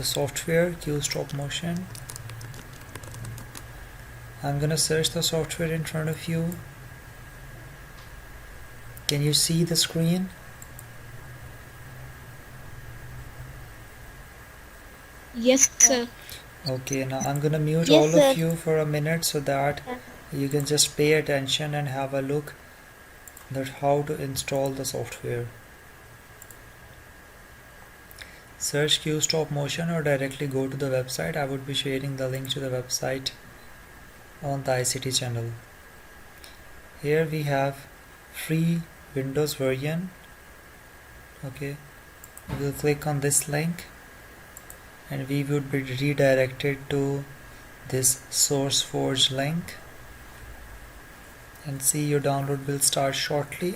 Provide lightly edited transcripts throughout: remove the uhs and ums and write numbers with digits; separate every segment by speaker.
Speaker 1: the software Qtopmotion. I'm gonna search the software in front of you. Can you see the screen?
Speaker 2: Yes, sir.
Speaker 1: Okay, now I'm gonna mute
Speaker 2: Yes,
Speaker 1: all
Speaker 2: sir.
Speaker 1: of you for a minute so that you can just pay attention and have a look at how to install the software. Search Qtopmotion or directly go to the website. I would be sharing the link to the website on the ICT channel. Here we have free Windows version. Okay, we will click on this link and we would be redirected to this SourceForge link, and see your download will start shortly.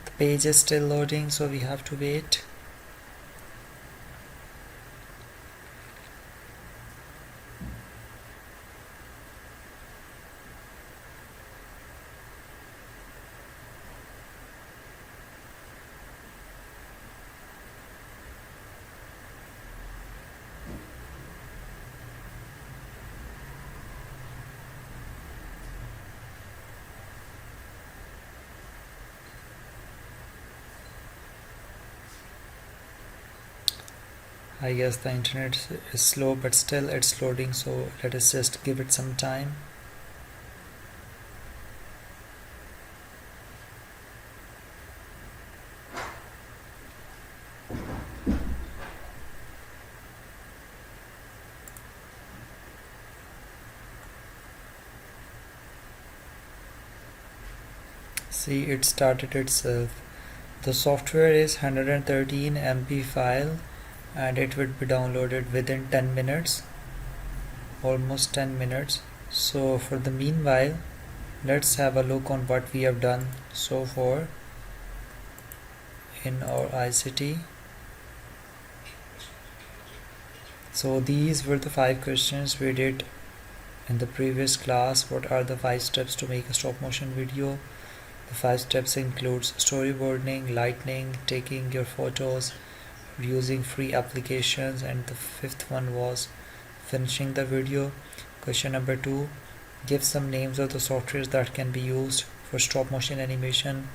Speaker 1: The page is still loading, so we have to wait. I guess the internet is slow, but still it's loading, so let us just give it some time. See, it started itself. The software is 113 MB file and it would be downloaded within 10 minutes, almost 10 minutes. So for the meanwhile, let's have a look on what we have done so far in our ICT. So these were the 5 questions we did in the previous class. What are the 5 steps to make a stop motion video? The 5 steps includes storyboarding, lighting, taking your photos, using free applications, and the 5th one was finishing the video. Question number 2, give some names of the softwares that can be used for stop motion animation.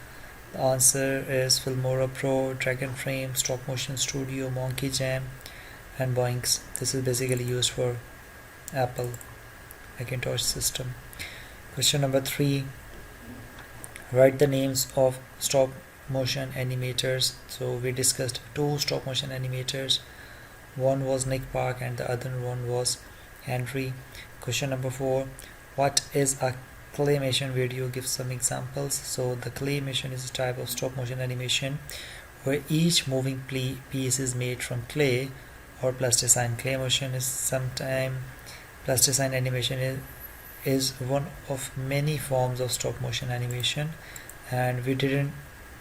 Speaker 1: The answer is Filmora Pro, Dragon Frame, Stop Motion Studio, Monkey Jam, and Boinks. This is basically used for Apple Macintosh system. Question number 3, write the names of stop motion animators. So we discussed 2 stop motion animators. One was Nick Park and the other one was Henry. Question number 4, what is a claymation video? Give some examples. So the claymation is a type of stop motion animation where each moving piece is made from clay or plasticine. Claymation is sometimes plasticine animation is one of many forms of stop motion animation, and we didn't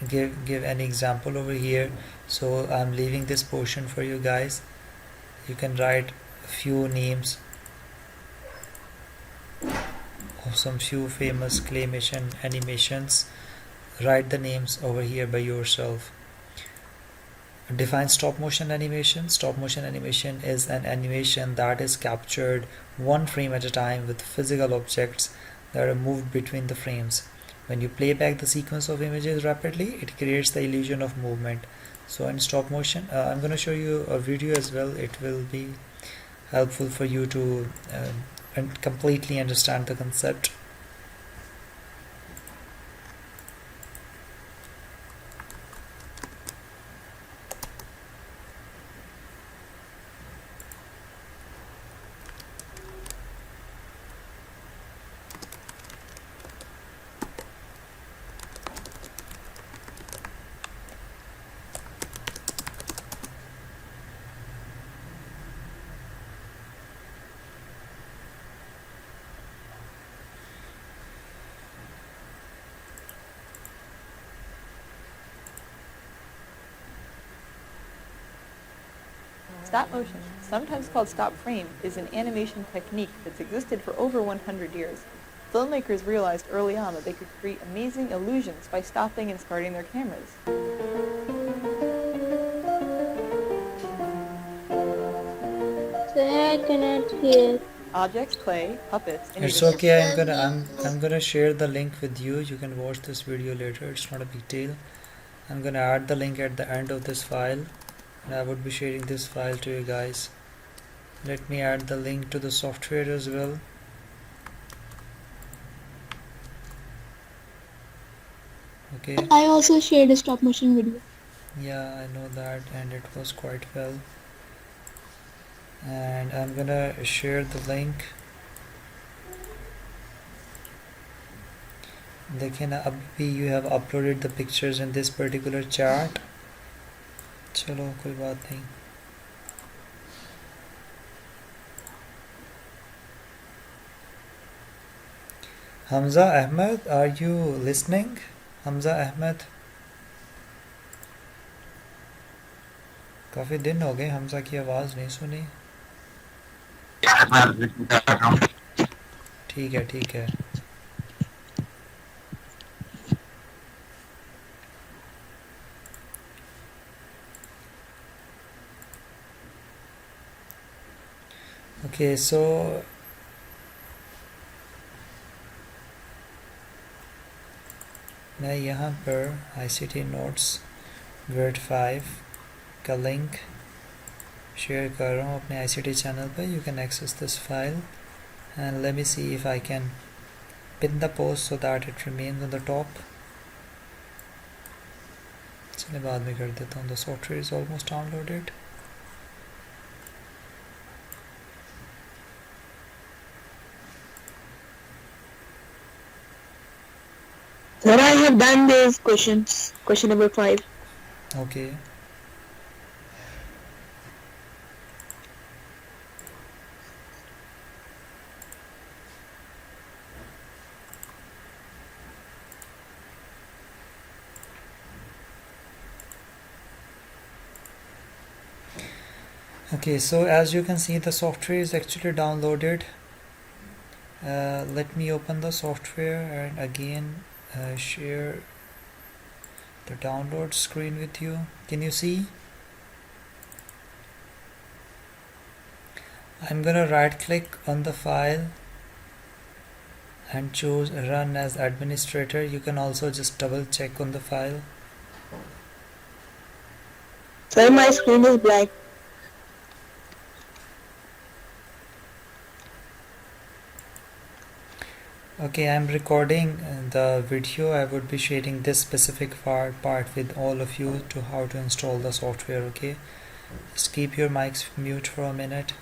Speaker 1: give any example over here, so I'm leaving this portion for you guys. You can write a few names of some few famous claymation animations. Write the names over here by yourself. Define stop motion animation. Stop motion animation is an animation that is captured one frame at a time with physical objects that are moved between the frames. When you play back the sequence of images rapidly, it creates the illusion of movement. So in stop motion, I'm going to show you a video as well. It will be helpful for you to completely understand the concept.
Speaker 3: Stop motion, sometimes called stop frame, is an animation technique that's existed for over 100 years. Filmmakers realized early on that they could create amazing illusions by stopping and starting their cameras.
Speaker 4: cannot hear.
Speaker 3: Objects, clay, puppets, and
Speaker 1: It's
Speaker 3: even
Speaker 1: okay. I'm gonna share the link with you. You can watch this video later. It's not a big deal. I'm gonna add the link at the end of this file, and I would be sharing this file to you guys. Let me add the link to the software as well. Okay.
Speaker 2: I also shared a stop motion video.
Speaker 1: Yeah, I know that, and it was quite well. And I'm gonna share the link. देखें ना, अभी you have uploaded the pictures in this particular chart. चलो कोई बात नहीं. Hamza Ahmed, are you listening? Hamza Ahmed. काफी दिन हो गए हमजा की आवाज नहीं सुनी. ठीक है ठीक है. Okay, so मैं यहाँ पर ICT नोट्स ग्रेड 5 का लिंक शेयर कर रहा हूँ अपने ICT चैनल पर. You can access this file and let me see if I can pin the post so that it remains on the top. चलिए बाद में कर देता हूँ. The software is almost downloaded.
Speaker 4: Sir, I have done these questions. Question number 5.
Speaker 1: Okay. Okay, so as you can see, the software is actually downloaded. Let me open the software and again share the download screen with you. Can you see? I'm gonna right click on the file and choose run as administrator. You can also just double check on the file.
Speaker 4: Sir, my screen is black.
Speaker 1: Okay, I'm recording the video. I would be sharing this specific part with all of you to how to install the software. Okay, just keep your mics mute for a minute.